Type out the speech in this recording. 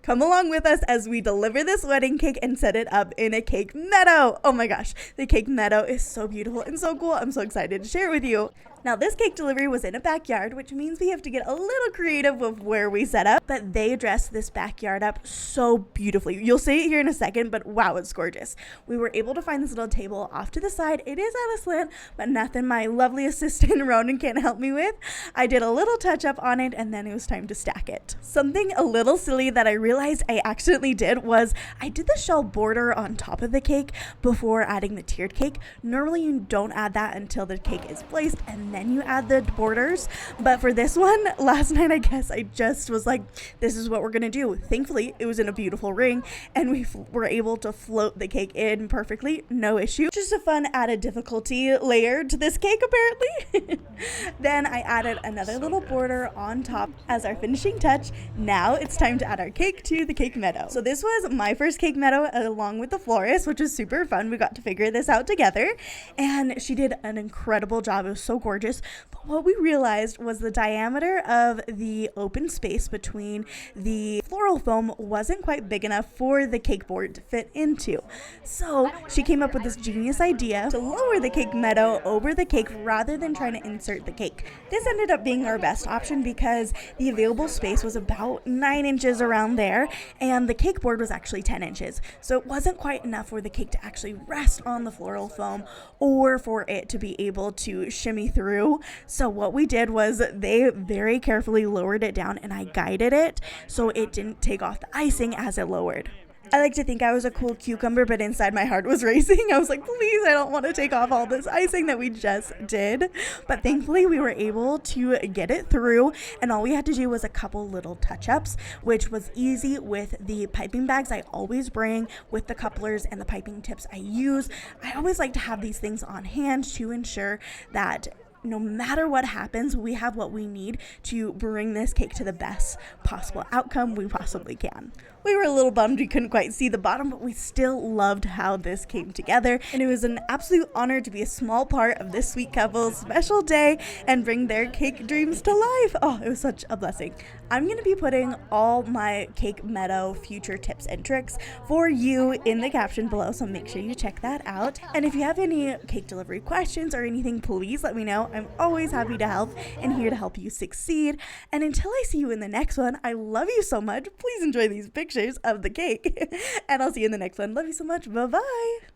Come along with us as we deliver this wedding cake and set it up in a cake meadow. Oh my gosh, the cake meadow is so beautiful and so cool. I'm so excited to share it with you. Now, this cake delivery was in a backyard, which means we have to get a little creative with where we set up, but they dressed this backyard up so beautifully. You'll see it here in a second, but wow, it's gorgeous. We were able to find this little table off to the side. It is at a slant, but nothing my lovely assistant Ronan can't help me with. I did a little touch up on it, and then it was time to stack it. Something a little silly that I realized I accidentally did was I did the shell border on top of the cake before adding the tiered cake. Normally, you don't add that until the cake is placed, and then you add the borders. But for this one, last night, I guess I just was like, this is what we're gonna do. Thankfully, it was in a beautiful ring, and we were able to float the cake in perfectly, no issue. Just a fun added difficulty layer to this cake, apparently. Then I added another little border on top as our finishing touch. Now it's time to add our cake to the cake meadow. So this was my first cake meadow along with the florist, which was super fun. We got to figure this out together, and she did an incredible job. It was so gorgeous. But what we realized was the diameter of the open space between the floral foam wasn't quite big enough for the cake board to fit into. So she came up with this genius idea to lower the cake meadow over the cake rather than trying to insert the cake. This ended up being our best option because the available space was about 9 inches around there, and the cake board was actually 10 inches. So it wasn't quite enough for the cake to actually rest on the floral foam or for it to be able to shimmy through. So what we did was they very carefully lowered it down, and I guided it so it didn't take off the icing as it lowered. I like to think I was a cool cucumber, but inside my heart was racing. I was like, please, I don't want to take off all this icing that we just did. But thankfully, we were able to get it through, and all we had to do was a couple little touch-ups, which was easy with the piping bags I always bring, with the couplers and the piping tips I use. I always like to have these things on hand to ensure that no matter what happens, we have what we need to bring this cake to the best possible outcome we possibly can. We were a little bummed we couldn't quite see the bottom, but we still loved how this came together, and it was an absolute honor to be a small part of this sweet couple's special day and bring their cake dreams to life. Oh, it was such a blessing. I'm going to be putting all my Cake Meadow future tips and tricks for you in the caption below, so make sure you check that out. And if you have any cake delivery questions or anything, please let me know. I'm always happy to help and here to help you succeed. And until I see you in the next one, I love you so much. Please enjoy these pictures of the cake, and I'll see you in the next one. Love you so much. Bye-bye.